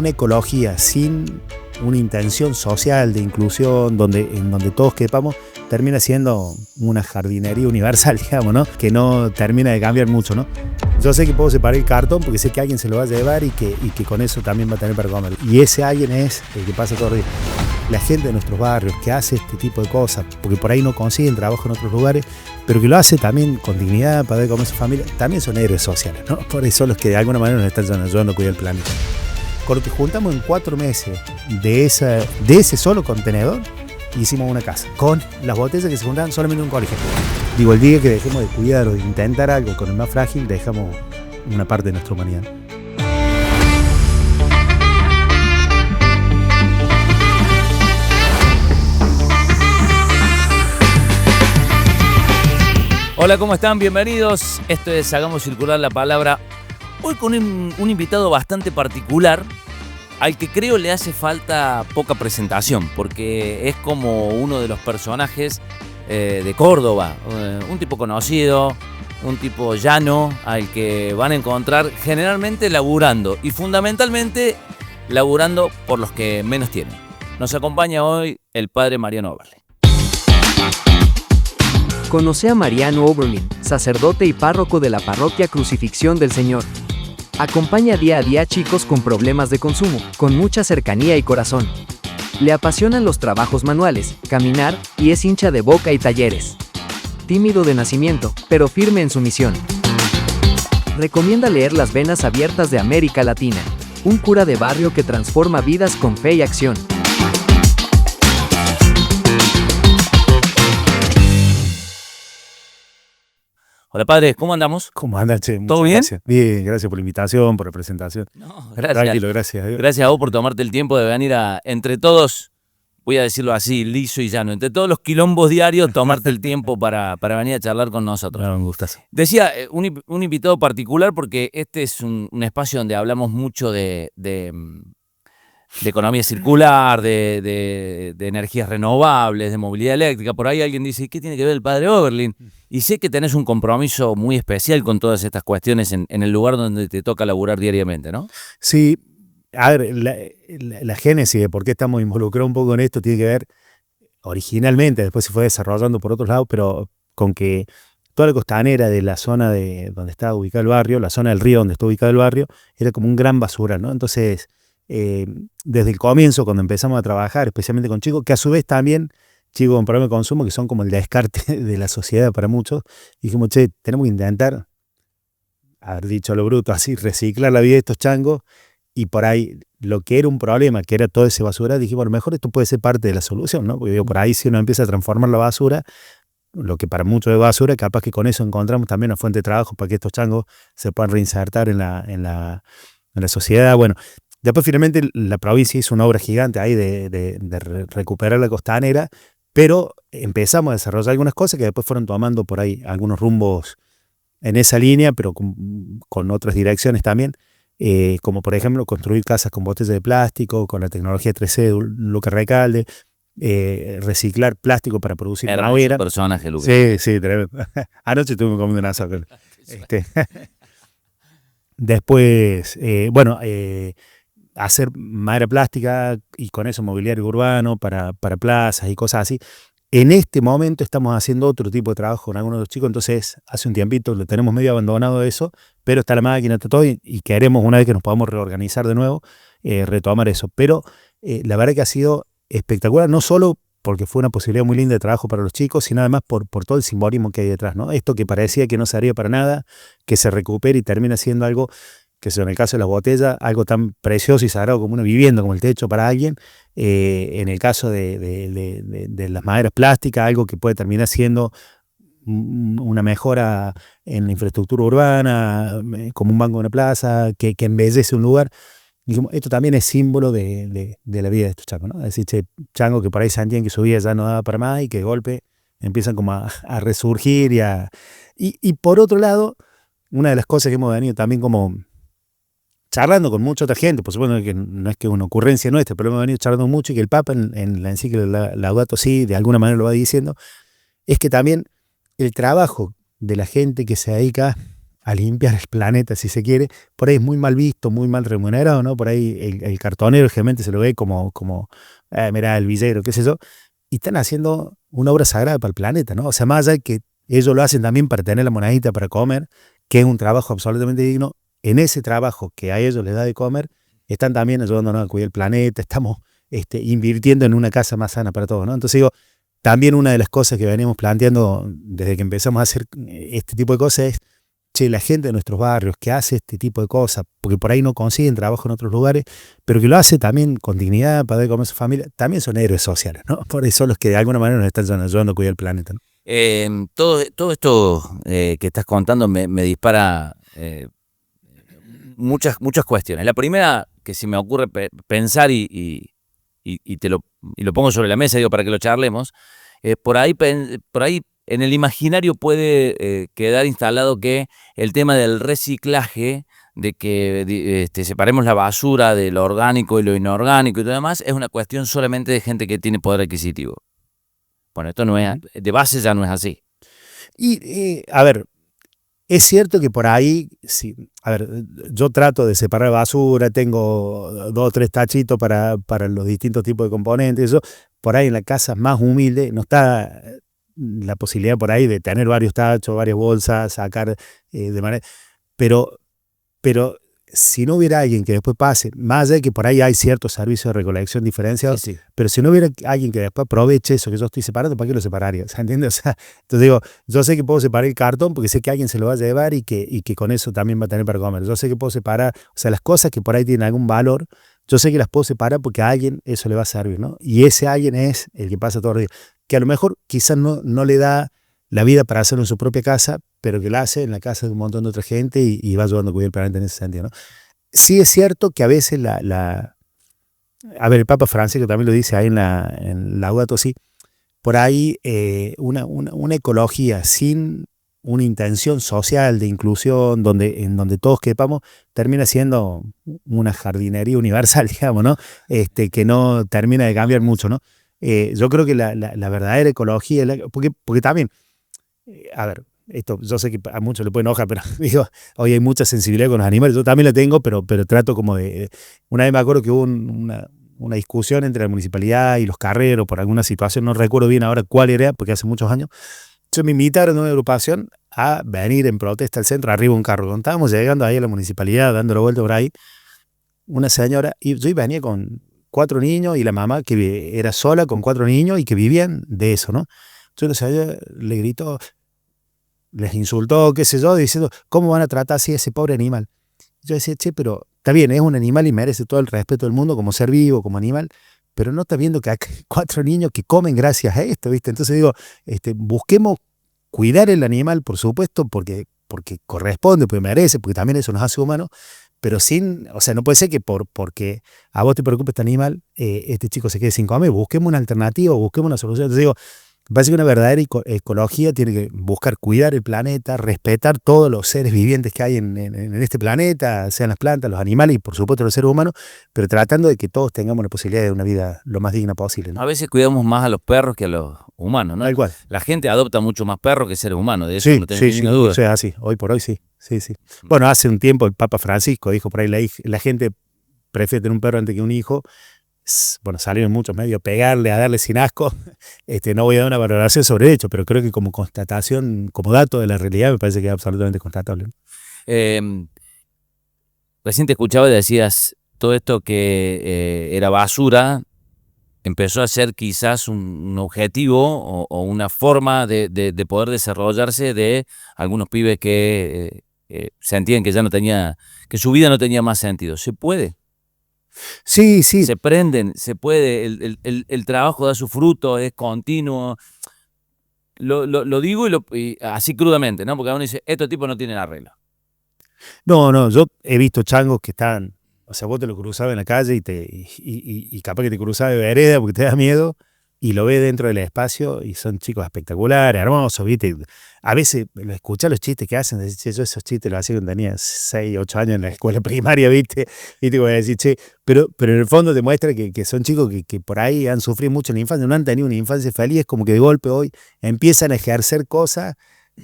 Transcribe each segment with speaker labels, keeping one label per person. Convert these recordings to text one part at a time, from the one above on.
Speaker 1: una ecología sin una intención social de inclusión, en donde todos quepamos, termina siendo una jardinería universal, digamos, ¿no? Que no termina de cambiar mucho, ¿no? Yo sé que puedo separar el cartón porque sé que alguien se lo va a llevar y que con eso también va a tener para comer. Y ese alguien es el que pasa todos los días. La gente de nuestros barrios que hace este tipo de cosas, porque por ahí no consiguen trabajo en otros lugares, pero que lo hace también con dignidad para dar comer a su familia, también son héroes sociales, ¿no? Por eso son los que de alguna manera nos están ayudando a cuidar el planeta. Con lo que juntamos en 4 meses de ese solo contenedor, hicimos una casa, con las botellas que se juntaban solamente en un colegio. Digo, el día que dejemos de cuidar o de intentar algo con el más frágil, dejamos una parte de nuestra humanidad.
Speaker 2: Hola, ¿cómo están? Bienvenidos. Esto es Hagamos Circular la Palabra. Hoy con un invitado bastante particular, al que creo le hace falta poca presentación, porque es como uno de los personajes de Córdoba, un tipo conocido, un tipo llano, al que van a encontrar generalmente laburando y fundamentalmente laburando por los que menos tienen. Nos acompaña hoy el padre Mariano Oberlin.
Speaker 3: Conoce a Mariano Oberlin, sacerdote y párroco de la parroquia Crucifixión del Señor. Acompaña día a día chicos con problemas de consumo, con mucha cercanía y corazón. Le apasionan los trabajos manuales, caminar, y es hincha de Boca y Talleres. Tímido de nacimiento, pero firme en su misión. Recomienda leer Las Venas Abiertas de América Latina, un cura de barrio que transforma vidas con fe y acción.
Speaker 2: Hola, padre, ¿cómo andamos?
Speaker 1: ¿Cómo andan, che?
Speaker 2: ¿Todo bien?
Speaker 1: Gracias. Bien, gracias por la invitación, por la presentación.
Speaker 2: No, gracias.
Speaker 1: Tranquilo, gracias a Dios.
Speaker 2: Gracias a vos por tomarte el tiempo de venir entre todos, voy a decirlo así, liso y llano, entre todos los quilombos diarios, tomarte el tiempo para venir a charlar con nosotros.
Speaker 1: No, me gusta.
Speaker 2: Decía, un invitado particular porque este es un espacio donde hablamos mucho de economía circular, de energías renovables, de movilidad eléctrica. Por ahí alguien dice, ¿qué tiene que ver el padre Oberlin? Y sé que tenés un compromiso muy especial con todas estas cuestiones en el lugar donde te toca laburar diariamente, ¿no?
Speaker 1: Sí, a ver, la génesis de por qué estamos involucrados un poco en esto tiene que ver originalmente, después se fue desarrollando por otros lados, pero con que toda la costanera de la zona de donde estaba ubicado el barrio, la zona del río donde está ubicado el barrio, era como un gran basural, ¿no? Entonces, desde el comienzo, cuando empezamos a trabajar, especialmente con chicos, que a su vez también chicos con problemas de consumo, que son como el descarte de la sociedad para muchos, dijimos, che, tenemos que intentar, haber dicho a lo bruto, así, reciclar la vida de estos changos, y por ahí, lo que era un problema, que era todo ese basura, dijimos, a lo mejor esto puede ser parte de la solución, ¿no? Porque digo, por ahí si uno empieza a transformar la basura, lo que para muchos es basura, capaz que con eso encontramos también una fuente de trabajo para que estos changos se puedan reinsertar en la sociedad. Bueno, después finalmente la provincia hizo una obra gigante ahí de recuperar la costanera, pero empezamos a desarrollar algunas cosas que después fueron tomando por ahí algunos rumbos en esa línea, pero con otras direcciones también, como por ejemplo construir casas con botellas de plástico, con la tecnología 3C de Luca Recalde, reciclar plástico para producir madera.
Speaker 2: Personaje, Luca.
Speaker 1: Sí, tremendo. Anoche estuve comiendo un asado. Después, hacer madera plástica y con eso mobiliario urbano para plazas y cosas así. En este momento estamos haciendo otro tipo de trabajo con algunos de los chicos, entonces hace un tiempito lo tenemos medio abandonado eso, pero está la máquina, está todo, y queremos, una vez que nos podamos reorganizar de nuevo, retomar eso. Pero la verdad que ha sido espectacular, no solo porque fue una posibilidad muy linda de trabajo para los chicos, sino además por todo el simbolismo que hay detrás, ¿no? Esto que parecía que no servía para nada, que se recupere y termina siendo algo que en el caso de las botellas, algo tan precioso y sagrado como una vivienda, como el techo para alguien, en el caso de las maderas plásticas, algo que puede terminar siendo una mejora en la infraestructura urbana, como un banco de una plaza, que embellece un lugar. Dijimos, esto también es símbolo de la vida de estos changos, ¿no? Es decir, changos que por ahí sentían que su vida ya no daba para más y que de golpe empiezan como a resurgir y por otro lado, una de las cosas que hemos venido también como charlando con mucha otra gente, por supuesto que no es que una ocurrencia nuestra, pero hemos venido charlando mucho y que el Papa en la encíclica Laudato Si de alguna manera lo va diciendo, es que también el trabajo de la gente que se dedica a limpiar el planeta, si se quiere, por ahí es muy mal visto, muy mal remunerado, ¿no? Por ahí el cartonero generalmente se lo ve como mirá, el villero, qué sé yo, y están haciendo una obra sagrada para el planeta, ¿no? O sea, más allá de que ellos lo hacen también para tener la monedita para comer, que es un trabajo absolutamente digno, en ese trabajo que a ellos les da de comer, están también ayudándonos a cuidar el planeta, estamos invirtiendo en una casa más sana para todos, ¿no? Entonces digo, también una de las cosas que venimos planteando desde que empezamos a hacer este tipo de cosas es, che, la gente de nuestros barrios que hace este tipo de cosas, porque por ahí no consiguen trabajo en otros lugares, pero que lo hace también con dignidad para dar de comer a su familia, también son héroes sociales, ¿no? Por eso son los que de alguna manera nos están ayudando a cuidar el planeta, ¿no?
Speaker 2: Todo esto que estás contando me dispara muchas cuestiones. La primera que se me ocurre pensar y lo pongo sobre la mesa, digo, para que lo charlemos, por ahí en el imaginario puede quedar instalado que el tema del reciclaje, de que separemos la basura de lo orgánico y lo inorgánico y todo demás, es una cuestión solamente de gente que tiene poder adquisitivo. Bueno, esto no es, de base ya no es así.
Speaker 1: Y a ver, es cierto que por ahí, sí, a ver, yo trato de separar basura, tengo 2 o 3 tachitos para los distintos tipos de componentes, eso, por ahí en las casas más humildes no está la posibilidad por ahí de tener varios tachos, varias bolsas, sacar de manera, pero si no hubiera alguien que después pase, más allá de que por ahí hay ciertos servicios de recolección diferenciados,
Speaker 2: Sí.
Speaker 1: pero si no hubiera alguien que después aproveche eso que yo estoy separando, ¿para qué lo separaría? ¿Se entiende? O sea, entonces digo, yo sé que puedo separar el cartón porque sé que alguien se lo va a llevar y que con eso también va a tener para comer. Yo sé que puedo separar, o sea, las cosas que por ahí tienen algún valor, yo sé que las puedo separar porque a alguien eso le va a servir, ¿no? Y ese alguien es el que pasa todos los días, que a lo mejor quizás no le da la vida para hacerlo en su propia casa, pero que la hace en la casa de un montón de otra gente y va ayudando a cuidar el planeta en ese sentido, ¿no? Sí es cierto que a veces a ver, el Papa Francisco también lo dice ahí en Laudato Si, por ahí una ecología sin una intención social de inclusión, en donde todos quepamos, termina siendo una jardinería universal, digamos, ¿no? Que no termina de cambiar mucho, ¿no? Yo creo que la verdadera ecología, porque también, a ver, esto yo sé que a muchos le puede enojar, pero digo, hoy hay mucha sensibilidad con los animales, yo también la tengo, pero trato como de... Una vez me acuerdo que hubo una discusión entre la municipalidad y los carreros por alguna situación, no recuerdo bien ahora cuál era, porque hace muchos años. Entonces me invitaron a una agrupación a venir en protesta al centro, arriba de un carro. Cuando estábamos llegando ahí a la municipalidad, dando la vuelta por ahí, una señora, y yo venía con 4 niños y la mamá que era sola con 4 niños y que vivían de eso, ¿no? Entonces la señora le gritó, les insultó, qué sé yo, diciendo, ¿cómo van a tratar así a ese pobre animal? Yo decía, che, pero está bien, es un animal y merece todo el respeto del mundo como ser vivo, como animal, pero no está viendo que hay 4 niños que comen gracias a esto, ¿viste? Entonces digo, busquemos cuidar el animal, por supuesto, porque corresponde, porque merece, porque también eso nos hace humanos, pero sin, o sea, no puede ser que porque a vos te preocupa este animal, este chico se quede sin comer, busquemos una alternativa, busquemos una solución. Entonces digo, parece que una verdadera ecología tiene que buscar cuidar el planeta, respetar todos los seres vivientes que hay en este planeta, sean las plantas, los animales y por supuesto los seres humanos, pero tratando de que todos tengamos la posibilidad de una vida lo más digna posible, ¿no?
Speaker 2: A veces cuidamos más a los perros que a los humanos, ¿no?
Speaker 1: Tal cual.
Speaker 2: La gente adopta mucho más perros que seres humanos, de eso
Speaker 1: Sí,
Speaker 2: no tengo ninguna duda.
Speaker 1: eso es así, hoy por hoy sí. Bueno, hace un tiempo el Papa Francisco dijo por ahí, la gente prefiere tener un perro antes que un hijo. Bueno, salieron muchos medios a pegarle, a darle sin asco. No voy a dar una valoración sobre el hecho, pero creo que como constatación, como dato de la realidad, me parece que es absolutamente constatable.
Speaker 2: Recién te escuchaba y decías, todo esto que era basura empezó a ser quizás un objetivo o una forma de poder desarrollarse de algunos pibes que sentían que ya no tenía, que su vida no tenía más sentido. ¿Se puede?
Speaker 1: Sí.
Speaker 2: Se prenden, se puede, el trabajo da su fruto, es continuo. Lo digo y así crudamente, ¿no? Porque uno dice, estos tipos no tienen arreglo.
Speaker 1: No, yo he visto changos que están, o sea, vos te lo cruzabas en la calle y capaz que te cruzabas de vereda porque te da miedo y lo ves dentro del espacio y son chicos espectaculares, hermosos, ¿viste? A veces escuchar los chistes que hacen, decir, yo esos chistes los hacía cuando tenía 6, 8 años en la escuela primaria, ¿viste? Y te voy a decir, che, pero en el fondo te muestra que son chicos que por ahí han sufrido mucho en la infancia, no han tenido una infancia feliz, como que de golpe hoy empiezan a ejercer cosas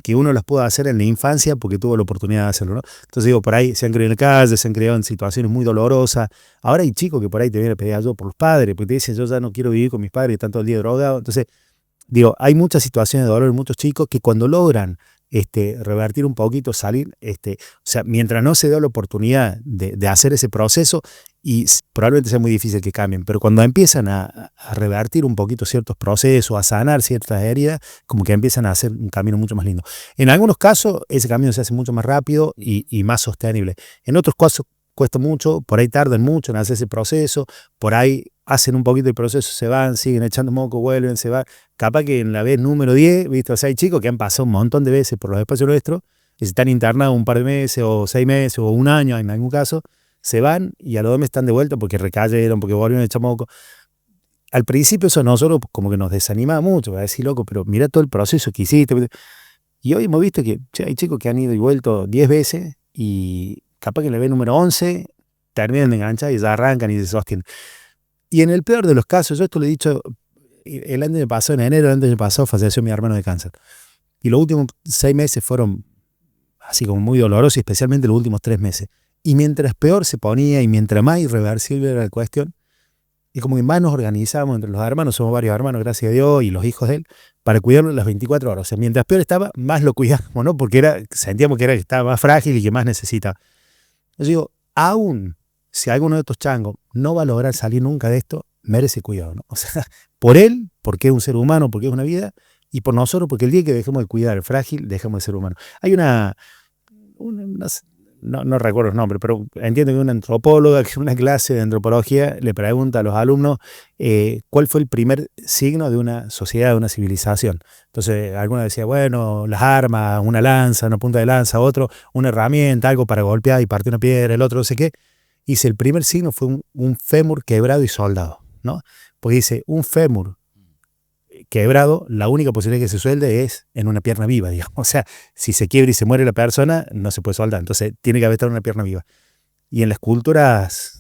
Speaker 1: que uno las pudo hacer en la infancia porque tuvo la oportunidad de hacerlo, ¿no? Entonces digo, por ahí se han criado en la calle, se han criado en situaciones muy dolorosas. Ahora hay chicos que por ahí te vienen a pedir ayuda por los padres, porque te dicen, yo ya no quiero vivir con mis padres, están todo el día drogados. Entonces, digo, hay muchas situaciones de dolor en muchos chicos que cuando logran revertir un poquito, salir, o sea, mientras no se da la oportunidad de hacer ese proceso, y probablemente sea muy difícil que cambien, pero cuando empiezan a revertir un poquito ciertos procesos, a sanar ciertas heridas, como que empiezan a hacer un camino mucho más lindo. En algunos casos, ese camino se hace mucho más rápido y más sostenible. En otros casos, cuesta mucho, por ahí tardan mucho en hacer ese proceso, por ahí hacen un poquito el proceso, se van, siguen echando moco, vuelven, se van. Capaz que en la vez número 10, ¿viste? O sea, hay chicos que han pasado un montón de veces por los espacios nuestros, y se están internados un par de meses, o 6 meses, o un año en algún caso, se van y a los 2 meses están de vuelta porque recayeron, porque volvieron a echar moco. Al principio eso a nosotros como que nos desanimaba mucho, para decir, loco, pero mira todo el proceso que hiciste. Y hoy hemos visto que hay chicos que han ido y vuelto 10 veces y capaz que en la vez número 11 terminan de enganchar y ya arrancan y se sostienen. Y en el peor de los casos, yo esto lo he dicho, el año pasado, en enero del año pasado, falleció mi hermano de cáncer. Y los últimos 6 meses fueron así como muy dolorosos, y especialmente los últimos 3 meses. Y mientras peor se ponía y mientras más irreversible era la cuestión, y como que más nos organizamos entre los hermanos, somos varios hermanos, gracias a Dios, y los hijos de él, para cuidarlo las 24 horas. O sea, mientras peor estaba, más lo cuidábamos, ¿no? Porque sentíamos que estaba más frágil y que más necesitaba. Yo digo, aún si alguno de estos changos no va a lograr salir nunca de esto, merece cuidado, ¿no? O sea, por él, porque es un ser humano, porque es una vida, y por nosotros, porque el día que dejemos de cuidar el frágil, dejamos de ser humano. Hay no recuerdo el nombre, pero entiendo que una antropóloga que en una clase de antropología le pregunta a los alumnos cuál fue el primer signo de una sociedad, de una civilización. Entonces alguna decía, bueno, las armas, una lanza, una punta de lanza, otro, una herramienta, algo para golpear y partir una piedra, el otro no sé qué. Y dice, el primer signo fue un fémur quebrado y soldado, ¿no? Porque dice, un fémur quebrado, la única posibilidad que se suelde es en una pierna viva, digamos. O sea, si se quiebra y se muere la persona, no se puede soldar. Entonces, tiene que haber estado una pierna viva. Y en las culturas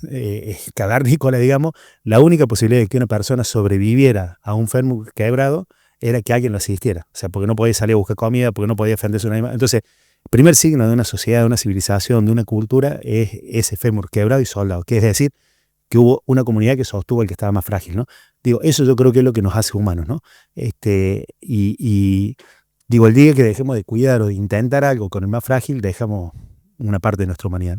Speaker 1: cavernícolas, digamos, la única posibilidad de que una persona sobreviviera a un fémur quebrado era que alguien lo asistiera. O sea, porque no podía salir a buscar comida, porque no podía defenderse de un animal. Entonces, el primer signo de una sociedad, de una civilización, de una cultura, es ese fémur quebrado y soldado. Que es decir, que hubo una comunidad que sostuvo el que estaba más frágil, ¿no? Digo, eso yo creo que es lo que nos hace humanos, ¿no? Digo, el día que dejemos de cuidar o de intentar algo con el más frágil, dejamos una parte de nuestra humanidad.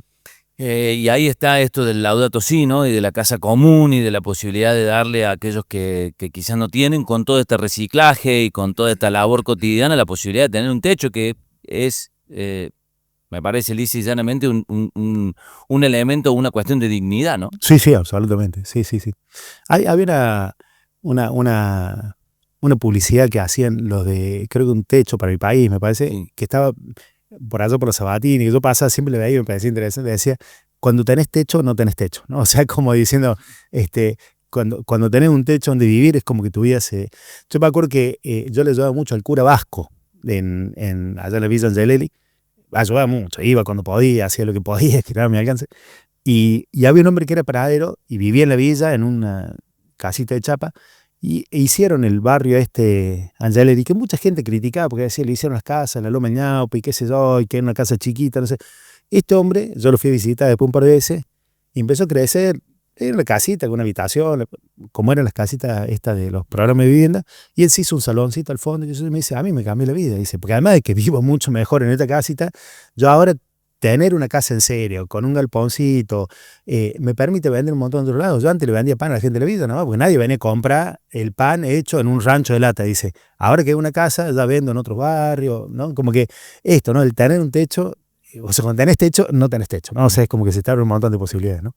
Speaker 2: Y ahí está esto del Laudato Si, ¿no? Y de la casa común y de la posibilidad de darle a aquellos que quizás no tienen, con todo este reciclaje y con toda esta labor cotidiana, la posibilidad de tener un techo que es, me parece lisa y llanamente, un elemento, una cuestión de dignidad, ¿no?
Speaker 1: Sí, absolutamente. Sí. Había una publicidad que hacían los de, creo que un techo para mi país, me parece, sí, que estaba por allá por los Sabatini, que yo pasaba, siempre le veía y me parecía interesante, decía, cuando tenés techo, no tenés techo, ¿no? O sea, como diciendo, cuando tenés un techo donde vivir, es como que tu vida se... Yo me acuerdo que yo le ayudaba mucho al cura Vasco, allá en la Villa Angelelli, ayudaba mucho, iba cuando podía, hacía lo que podía, que era mi alcance, y había un hombre que era paradero y vivía en la villa, en una casita de chapa, e hicieron el barrio Angelelli, que mucha gente criticaba porque decía, le hicieron las casas en la Loma del Ñaupe y qué sé yo, y que era una casa chiquita, no sé. Este hombre, yo lo fui a visitar después un par de veces, y empezó a crecer, era una casita con una habitación, como eran las casitas de los programas de vivienda, y él se hizo un saloncito al fondo, y yo me dice, a mí me cambió la vida, dice, porque además de que vivo mucho mejor en esta casita, yo ahora tener una casa en serio, con un galponcito, me permite vender un montón de otros lados. Yo antes le vendía pan a la gente de la vida, ¿no? Porque nadie venía a comprar el pan hecho en un rancho de lata, dice. Ahora que hay una casa, ya vendo en otros barrios, ¿no? Como que esto, ¿no? El tener un techo, o sea, cuando tenés techo, no tenés techo, ¿no? O sea, es como que se te abre un montón de posibilidades, ¿no?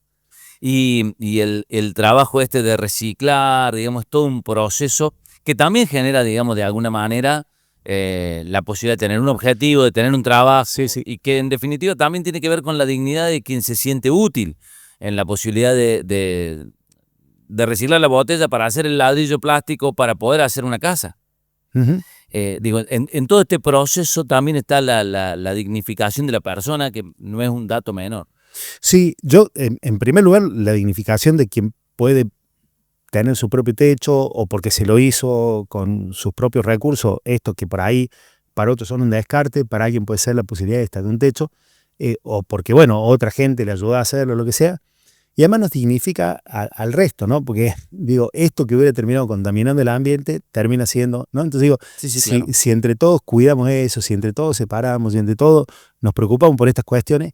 Speaker 2: Y el trabajo de reciclar, digamos, todo un proceso que también genera, digamos, de alguna manera la posibilidad de tener un objetivo, de tener un trabajo,
Speaker 1: sí.
Speaker 2: Y que en definitiva también tiene que ver con la dignidad de quien se siente útil en la posibilidad de reciclar la botella para hacer el ladrillo plástico para poder hacer una casa.
Speaker 1: Uh-huh.
Speaker 2: Digo, en todo este proceso también está la dignificación de la persona, que no es un dato menor.
Speaker 1: Sí, yo, en primer lugar, la dignificación de quien puede tener su propio techo o porque se lo hizo con sus propios recursos, esto que por ahí para otros son un descarte, para alguien puede ser la posibilidad de estar de un techo, o porque, bueno, otra gente le ayuda a hacerlo, lo que sea. Y además nos dignifica al resto, ¿no? Porque, digo, esto que hubiera terminado contaminando el ambiente termina siendo, ¿no? Entonces digo,
Speaker 2: Claro.
Speaker 1: si entre todos cuidamos eso, si entre todos separamos, si entre todos nos preocupamos por estas cuestiones,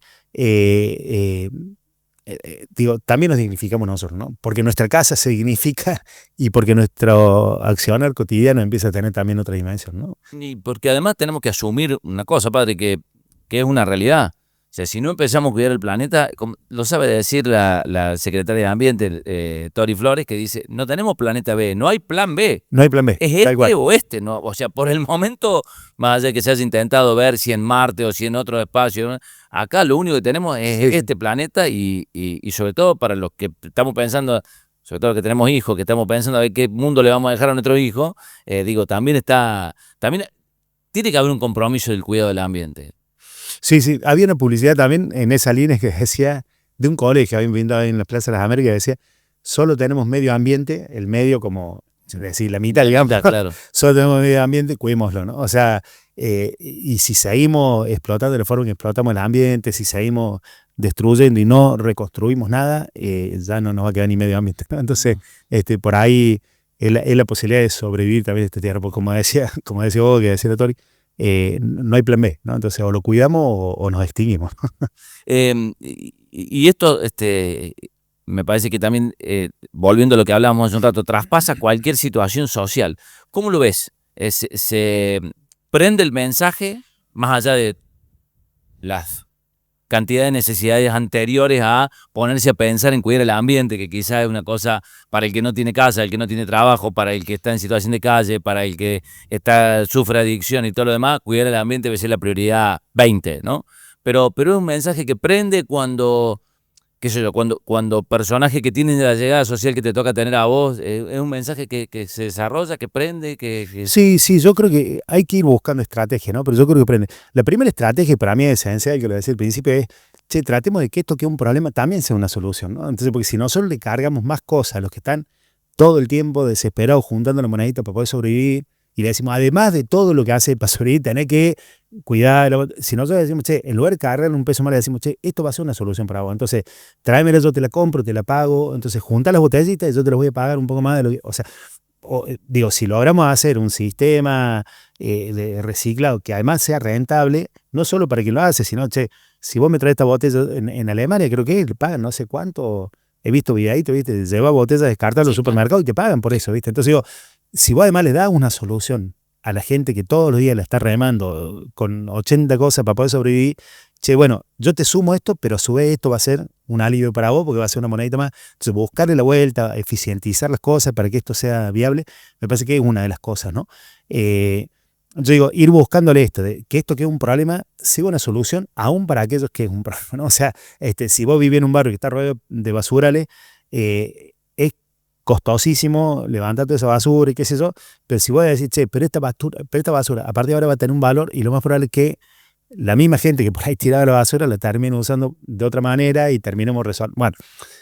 Speaker 1: digo, también nos dignificamos nosotros, ¿no? Porque nuestra casa se dignifica y porque nuestro accionar cotidiano empieza a tener también otra dimensión, ¿no?
Speaker 2: Y porque además tenemos que asumir una cosa, padre, que es una realidad. O sea, si no empezamos a cuidar el planeta, como lo sabe decir la secretaria de Ambiente, Tori Flores, que dice, no tenemos planeta B, no hay plan B.
Speaker 1: No hay plan B.
Speaker 2: Es
Speaker 1: tal cual.
Speaker 2: este o este, ¿no? O sea, por el momento, más allá de que se haya intentado ver si en Marte o si en otro espacio, ¿no? Acá lo único que tenemos es este planeta y sobre todo para los que estamos pensando, sobre todo los que tenemos hijos, que estamos pensando a ver qué mundo le vamos a dejar a nuestros hijos, digo, también tiene que haber un compromiso del cuidado del ambiente.
Speaker 1: Sí, había una publicidad también en esa línea que decía, de un colegio, habían visto en las Plazas de las Américas, decía, solo tenemos medio ambiente, el medio como, es decir, la mitad, digamos,
Speaker 2: Claro.
Speaker 1: solo tenemos medio ambiente, cuidémoslo, ¿no? O sea, y si seguimos explotando de la forma que explotamos el ambiente, si seguimos destruyendo y no reconstruimos nada, ya no nos va a quedar ni medio ambiente, ¿no? Entonces, por ahí es la posibilidad de sobrevivir también de este tiempo, como decía vos, que decía la Tori, no hay plan B, ¿no? Entonces o lo cuidamos o nos extinguimos.
Speaker 2: Y esto, me parece que también, volviendo a lo que hablábamos hace un rato, traspasa cualquier situación social. ¿Cómo lo ves? ¿Se prende el mensaje más allá de las cantidad de necesidades anteriores a ponerse a pensar en cuidar el ambiente, que quizás es una cosa para el que no tiene casa, el que no tiene trabajo, para el que está en situación de calle, para el que sufre adicción y todo lo demás? Cuidar el ambiente debe ser la prioridad 20, ¿no? Pero es un mensaje que prende cuando, qué sé yo, cuando personajes que tienen la llegada social que te toca tener a vos, es un mensaje que se desarrolla, que prende,
Speaker 1: Sí, yo creo que hay que ir buscando estrategia, ¿no? Pero yo creo que prende. La primera estrategia para mí es esencial, que lo decía al principio, es, che, tratemos de que esto que es un problema también sea una solución, ¿no? Entonces, porque si nosotros le cargamos más cosas a los que están todo el tiempo desesperados juntando la monedita para poder sobrevivir, y le decimos, además de todo lo que hace para sobrevivir, tenés que cuidar. Si nosotros decimos, che, en lugar de cargarle un peso más, le decimos, che, esto va a ser una solución para vos. Entonces, tráemela, yo te la compro, te la pago. Entonces, junta las botellitas y yo te las voy a pagar un poco más de lo que. O sea, digo, si logramos hacer un sistema de reciclado que además sea rentable, no solo para quien lo hace, sino, che, si vos me traes esta botella en Alemania, creo que le pagan no sé cuánto. He visto videitos, ¿viste? Lleva botellas descartadas a los supermercados y te pagan por eso, ¿viste? Entonces digo, si vos además le das una solución a la gente que todos los días la está remando con 80 cosas para poder sobrevivir, che, bueno, yo te sumo esto, pero a su vez esto va a ser un alivio para vos porque va a ser una monedita más. Entonces, buscarle la vuelta, eficientizar las cosas para que esto sea viable, me parece que es una de las cosas, ¿no? Yo digo, ir buscándole esto, de que esto que es un problema sea una solución aún para aquellos que es un problema, ¿no? O sea, si vos vivís en un barrio que está rodeado de basurales, es costosísimo levantar toda esa basura y qué sé yo, pero si vos decís, che, pero esta basura a partir de ahora va a tener un valor y lo más probable es que la misma gente que por ahí tiraba la basura la termine usando de otra manera y terminemos resolviendo. Bueno,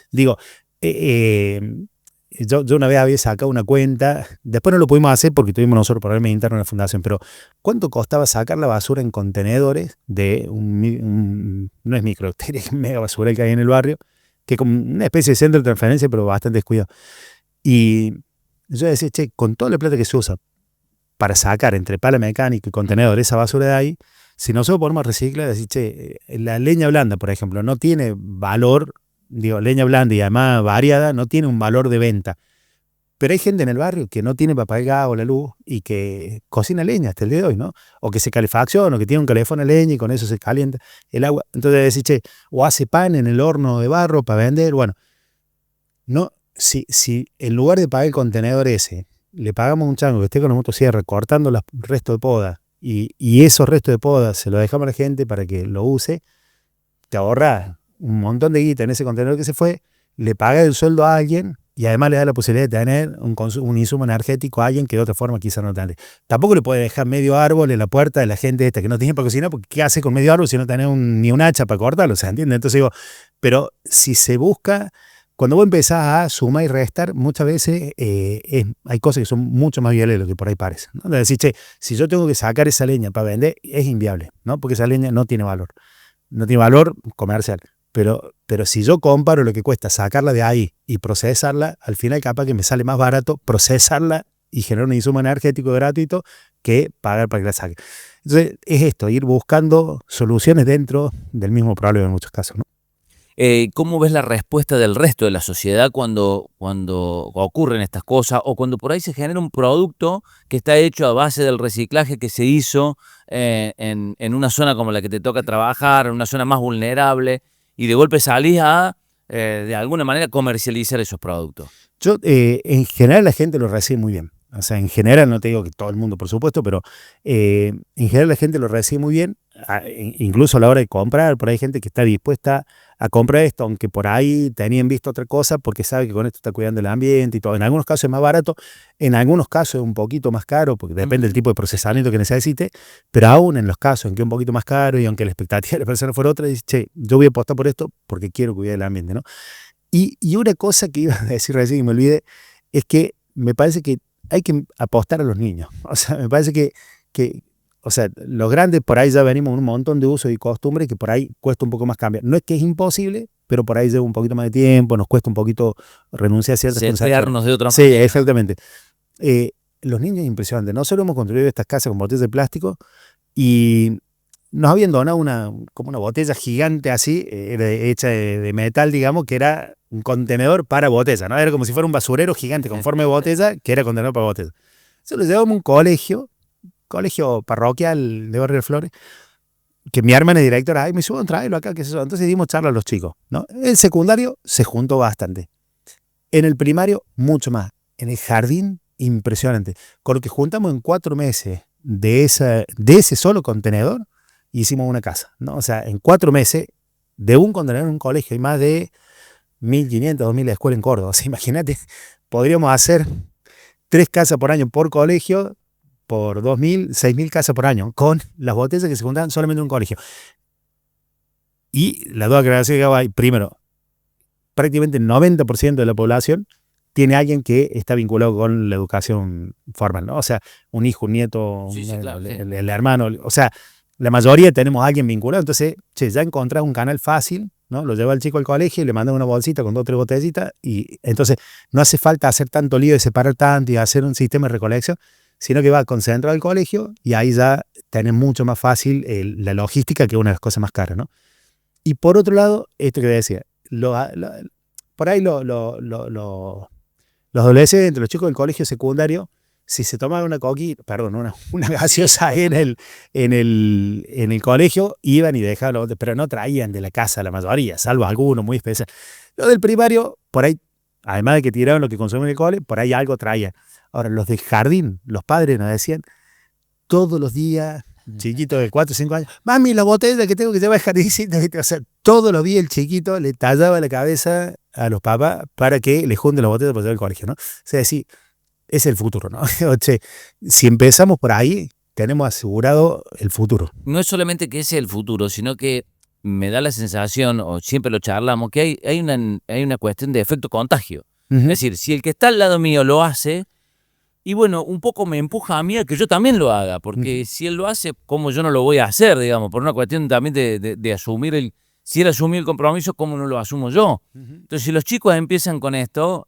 Speaker 1: digo, yo una vez había sacado una cuenta, después no lo pudimos hacer porque tuvimos nosotros problemas internos en la fundación, pero ¿cuánto costaba sacar la basura en contenedores de no es microbacteria, es mega basura que hay en el barrio, que es como una especie de centro de transferencia, pero bastante descuidado? Y yo decía, che, con toda la plata que se usa para sacar entre pala mecánica y contenedor esa basura de ahí, si nosotros podemos reciclar, decir, che, la leña blanda, por ejemplo, no tiene valor, digo, leña blanda y además variada, no tiene un valor de venta. Pero hay gente en el barrio que no tiene para pagar el gas o la luz y que cocina leña hasta el día de hoy, ¿no? O que se calefacciona, o que tiene un calefón de leña y con eso se calienta el agua. Entonces decir, che, o hace pan en el horno de barro para vender. Bueno, no, si en lugar de pagar el contenedor ese, le pagamos a un chango que esté con la motosierra cortando los restos de poda y esos restos de poda se los dejamos a la gente para que lo use, te ahorras un montón de guita en ese contenedor que se fue, le pagas el sueldo a alguien y además le da la posibilidad de tener un insumo energético a alguien que de otra forma quizás no tiene. Tampoco le puede dejar medio árbol en la puerta de la gente esta que no tiene para cocinar, porque ¿qué hace con medio árbol si no tiene ni un hacha para cortarlo? ¿Se entiende? Entonces digo, pero si se busca cuando vos empezás a sumar y restar, muchas veces hay cosas que son mucho más viables de lo que por ahí parece, ¿no? De decir, che, si yo tengo que sacar esa leña para vender, es inviable, ¿no? Porque esa leña no tiene valor. No tiene valor comercial. Pero si yo comparo lo que cuesta sacarla de ahí y procesarla, al final capaz que me sale más barato procesarla y generar un insumo energético gratuito que pagar para que la saque. Entonces, es esto, ir buscando soluciones dentro del mismo problema en muchos casos, ¿no?
Speaker 2: ¿Cómo ves la respuesta del resto de la sociedad cuando ocurren estas cosas o cuando por ahí se genera un producto que está hecho a base del reciclaje que se hizo en una zona como la que te toca trabajar, en una zona más vulnerable, y de golpe salís a, de alguna manera, comercializar esos productos?
Speaker 1: Yo, en general, la gente lo recibe muy bien. O sea, en general, no te digo que todo el mundo, por supuesto, pero en general la gente lo recibe muy bien, incluso a la hora de comprar. Por ahí hay gente que está dispuesta a comprar esto, aunque por ahí tenían visto otra cosa, porque sabe que con esto está cuidando el ambiente y todo. En algunos casos es más barato, en algunos casos es un poquito más caro, porque depende del tipo de procesamiento que necesite, pero aún en los casos en que es un poquito más caro y aunque la expectativa de la persona fuera otra, dice, che, yo voy a apostar por esto porque quiero cuidar el ambiente, ¿no? Y una cosa que iba a decir recién y me olvidé, es que me parece que hay que apostar a los niños. O sea, me parece que o sea, los grandes por ahí ya venimos con un montón de usos y costumbres que por ahí cuesta un poco más cambiar. No es que es imposible, pero por ahí lleva un poquito más de tiempo, nos cuesta un poquito renunciar a ciertas cosas.
Speaker 2: Centrarnos de otra
Speaker 1: Sí,
Speaker 2: manera.
Speaker 1: exactamente. Los niños es impresionante. Nosotros hemos construido estas casas con botellas de plástico y nos habían donado como una botella gigante así, hecha de metal, digamos, que era un contenedor para botella, ¿no? Era como si fuera un basurero gigante con forma de botella, que era contenedor para botella. Se lo llevamos a un colegio parroquial de Barrio de Flores, que mi hermana es directora, y me dice, bueno, tráelo acá, qué es eso. Entonces dimos charla a los chicos, ¿no? En el secundario se juntó bastante. En el primario, mucho más. En el jardín, impresionante. Con lo que juntamos en 4 meses de ese solo contenedor, hicimos una casa, ¿no? O sea, en 4 meses, de un contenedor en un colegio, hay más de 1.500, 2.000 escuelas en Córdoba. O sea, imagínate, podríamos hacer 3 casas por año por colegio, por 2.000, 6.000 casas por año, con las botellas que se juntaban solamente en un colegio. Y la duda que hay, primero, prácticamente el 90% de la población tiene alguien que está vinculado con la educación formal, ¿no? O sea, un hijo, un nieto,
Speaker 2: Sí, claro, sí.
Speaker 1: el hermano, o sea, la mayoría tenemos a alguien vinculado. Entonces, che, ya encontrás un canal fácil, ¿no? Lo lleva el chico al colegio y le mandan una bolsita con 2 o 3 botellitas, y entonces no hace falta hacer tanto lío de separar tanto y hacer un sistema de recolección, sino que va concentrado al colegio y ahí ya tenés mucho más fácil la logística, que es una de las cosas más caras, ¿no? Y por otro lado, esto que decía, por ahí los adolescentes, los chicos del colegio secundario, si se tomaban una gaseosa en el colegio, iban y dejaban, pero no traían de la casa la mayoría, salvo algunos muy especiales. Los del primario, por ahí, además de que tiraban lo que consumían en el cole, por ahí algo traían. Ahora, los del jardín, los padres nos decían todos los días, chiquito de 4 o 5 años, mami, la botella que tengo que llevar al jardín, o sea, todos los días el chiquito le tallaba la cabeza a los papás para que le junten la botella para llevar al colegio, ¿no? O sea, sí, es el futuro, ¿no? O sea, si empezamos por ahí, tenemos asegurado el futuro.
Speaker 2: No es solamente que ese es el futuro, sino que me da la sensación, o siempre lo charlamos, que hay una cuestión de efecto contagio. Es decir, si el que está al lado mío lo hace, y bueno, un poco me empuja a mí a que yo también lo haga, porque si él lo hace, ¿cómo yo no lo voy a hacer, digamos? Por una cuestión también de asumir si él asumió el compromiso, ¿cómo no lo asumo yo? Entonces, si los chicos empiezan con esto,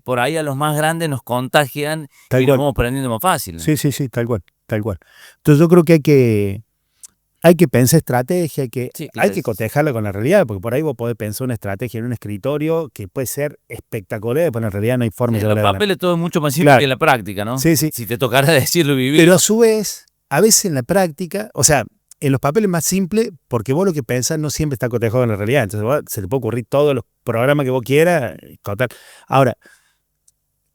Speaker 2: por ahí a los más grandes nos contagian y nos vamos aprendiendo más fácil, ¿no?
Speaker 1: Sí, tal cual. Entonces yo creo que hay que pensar estrategia, hay que cotejarla con la realidad, porque por ahí vos podés pensar una estrategia en un escritorio que puede ser espectacular, pero en realidad no hay forma de
Speaker 2: En los papeles todo es mucho más simple que en la práctica, ¿no?
Speaker 1: Sí.
Speaker 2: Si te tocara decirlo y vivirlo.
Speaker 1: Pero a su vez, a veces en la práctica, o sea, en los papeles es más simple, porque vos lo que pensás no siempre está cotejado en la realidad. Entonces se te puede ocurrir todos los programas que vos quieras. Ahora,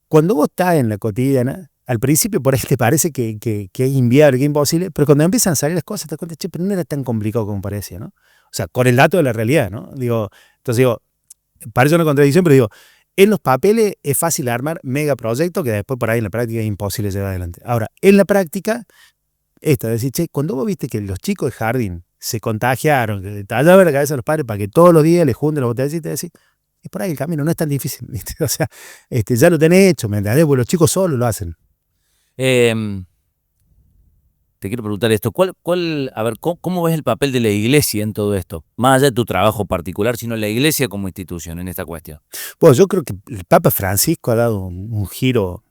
Speaker 1: cuando vos estás en la cotidiana, al principio por ahí te parece que es inviable, que es imposible, pero cuando empiezan a salir las cosas te das cuenta, che, pero no era tan complicado como parecía, ¿no? O sea, con el dato de la realidad, ¿no? Entonces parece una contradicción, pero digo, en los papeles es fácil armar megaproyectos que después por ahí en la práctica es imposible llevar adelante. Ahora, en la práctica, decir, che, cuando vos viste que los chicos de jardín se contagiaron, que le tallaban la cabeza a los padres para que todos los días les junten la botellita, decís, es por ahí el camino, no es tan difícil, ¿viste? O sea, ya lo tenés hecho, ¿me entendés? Porque los chicos solos lo hacen.
Speaker 2: Te quiero preguntar esto, a ver, ¿cómo ves el papel de la iglesia en todo esto? Más allá de tu trabajo particular, sino la iglesia como institución en esta cuestión.
Speaker 1: Pues yo creo que el Papa Francisco ha dado un giro,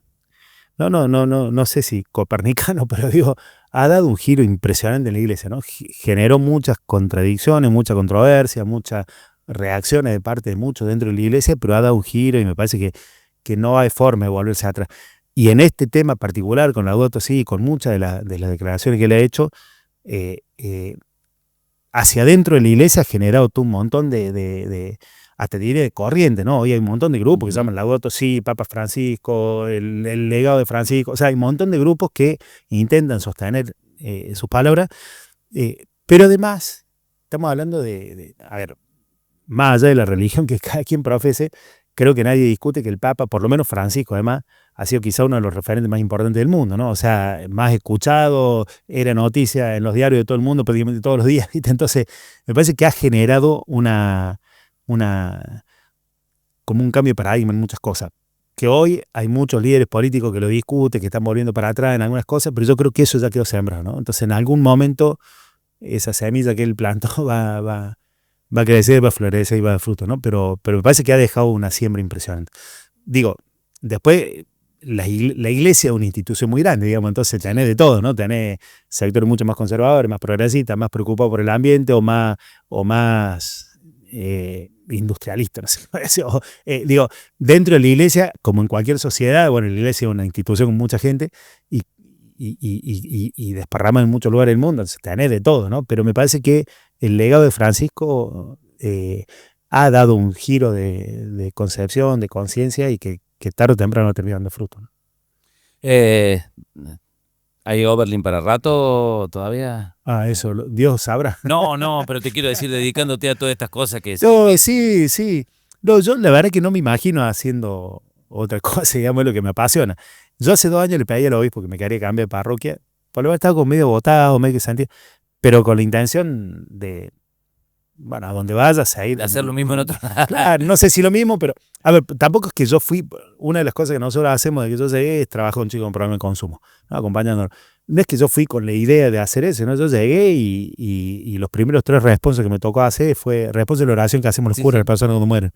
Speaker 1: no sé si copernicano, pero digo, ha dado un giro impresionante en la iglesia, ¿no? Generó muchas contradicciones, mucha controversia, muchas reacciones de parte de muchos dentro de la iglesia, pero ha dado un giro y me parece que no hay forma de volverse atrás. Y en este tema particular, con Laudato Si, con muchas de las declaraciones que él ha hecho, hacia adentro de la iglesia ha generado todo un montón hasta diría de corriente, ¿no? Hoy hay un montón de grupos que se llaman Laudato Si, Papa Francisco, el legado de Francisco, o sea, hay un montón de grupos que intentan sostener sus palabras, pero además, estamos hablando a ver, más allá de la religión que cada quien profese, creo que nadie discute que el Papa, por lo menos Francisco, además, ha sido quizá uno de los referentes más importantes del mundo, ¿no? O sea, más escuchado, era noticia en los diarios de todo el mundo prácticamente todos los días, ¿viste? Entonces, me parece que ha generado como un cambio de paradigma en muchas cosas. Que hoy hay muchos líderes políticos que lo discuten, que están volviendo para atrás en algunas cosas, pero yo creo que eso ya quedó sembrado, ¿no? Entonces, en algún momento, esa semilla que él plantó va a crecer, va a florecer y va a dar fruto, ¿no? Pero me parece que ha dejado una siembra impresionante. Digo, después la iglesia es una institución muy grande, digamos, entonces tenés de todo, ¿no? Tenés sectores mucho más conservadores, más progresistas, más preocupados por el ambiente o más industrialistas, no sé qué parece. Digo, dentro de la iglesia, como en cualquier sociedad, bueno, la iglesia es una institución con mucha gente y desparrama en muchos lugares del mundo, entonces tenés de todo, ¿no? Pero me parece que el legado de Francisco ha dado un giro de concepción, de conciencia y que tarde o temprano termina dando fruto, ¿no?
Speaker 2: ¿Hay Oberlin para rato todavía?
Speaker 1: Eso, Dios sabrá.
Speaker 2: No, pero te quiero decir, dedicándote a todas estas cosas que...
Speaker 1: No, sí. No, yo la verdad que no me imagino haciendo otra cosa, digamos, es lo que me apasiona. Yo hace 2 años le pedí al obispo que me quería cambiar de parroquia, por lo menos estaba con medio botado, medio que sentía, pero con la intención de, bueno, a donde vayas a ir.
Speaker 2: Hacer lo mismo en otro lado.
Speaker 1: Claro, no sé si lo mismo, pero, a ver, tampoco es que yo fui, una de las cosas que nosotros hacemos de que yo llegué es trabajar con un chico con problema de consumo, ¿no? Acompañándolo. No es que yo fui con la idea de hacer eso, ¿no? Yo llegué y los primeros 3 responsos que me tocó hacer fue responso de la oración que hacemos los curas, las personas cuando mueren.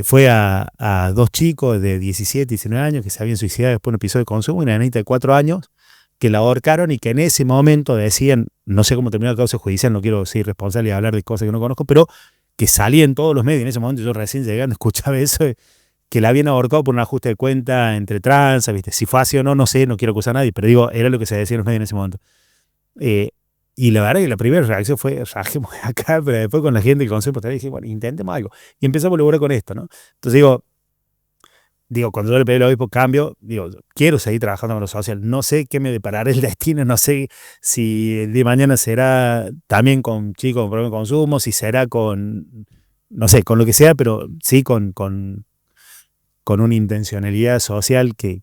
Speaker 1: Fue a 2 chicos de 17, 19 años que se habían suicidado después de un episodio de consumo y una nenita de 4 años que la ahorcaron y que en ese momento decían, no sé cómo terminó la causa judicial, no quiero ser responsable y hablar de cosas que no conozco, pero que salía en todos los medios. En ese momento yo recién llegando escuchaba eso, que la habían ahorcado por un ajuste de cuenta entre trans, ¿viste? Si fue así o no, no sé, no quiero acusar a nadie, pero digo, era lo que se decía en los medios en ese momento. Y la verdad que la primera reacción fue, rajemos de acá, pero después con la gente que consume, dije, bueno, intentemos algo. Y empezamos a lograr con esto, ¿no? Entonces digo, cuando yo le pedí al obispo cambio, digo, quiero seguir trabajando con lo social, no sé qué me deparará el destino, no sé si el día de mañana será también con chicos con problemas de consumo, si será con, no sé, con lo que sea, pero sí con una intencionalidad social que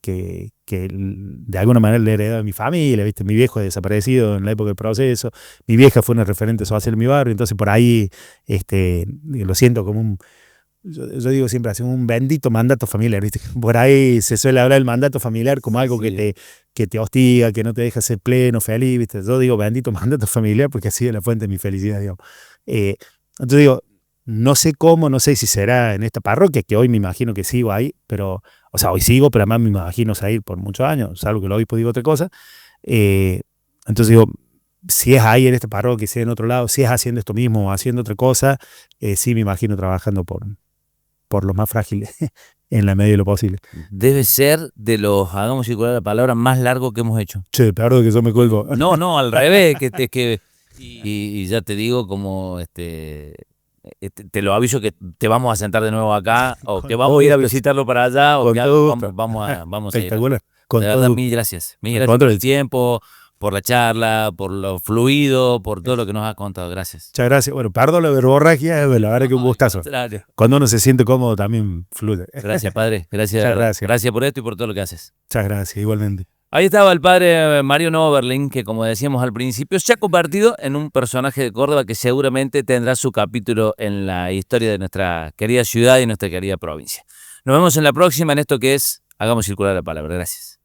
Speaker 1: de alguna manera le heredó a mi familia, ¿viste? Mi viejo es desaparecido en la época del proceso, mi vieja fue una referente social en mi barrio, entonces por ahí lo siento como yo digo siempre así, un bendito mandato familiar, ¿viste? Por ahí se suele hablar del mandato familiar como algo que te hostiga, que no te deja ser pleno, feliz, ¿viste? Yo digo bendito mandato familiar porque así es la fuente de mi felicidad, digamos. Entonces digo, no sé cómo, no sé si será en esta parroquia, que hoy me imagino que sigo ahí, pero, o sea, hoy sigo, pero además me imagino seguir por muchos años, salvo que el obispo diga otra cosa. Entonces digo, si es ahí en esta parroquia, si es en otro lado, si es haciendo esto mismo o haciendo otra cosa, sí me imagino trabajando por los más frágiles en la medida de lo posible.
Speaker 2: Debe ser de los, hagamos circular la palabra, más largo que hemos hecho.
Speaker 1: Che, perdón que yo me cuelgo.
Speaker 2: No, al revés, y ya te digo como te lo aviso que te vamos a sentar de nuevo acá, o que vamos a ir a visitarlo para allá, o que vamos a ir. De verdad, mil gracias por el tiempo, por la charla, por lo fluido, por todo lo que nos has contado. Gracias.
Speaker 1: Muchas gracias. Bueno, perdón la verborragia, la verdad que un gustazo. Cuando uno se siente cómodo también fluye.
Speaker 2: Gracias, padre. Gracias por esto y por todo lo que haces.
Speaker 1: Muchas gracias, igualmente.
Speaker 2: Ahí estaba el padre Mariano Oberlin, que como decíamos al principio, se ha convertido en un personaje de Córdoba que seguramente tendrá su capítulo en la historia de nuestra querida ciudad y nuestra querida provincia. Nos vemos en la próxima en esto que es Hagamos Circular la Palabra. Gracias.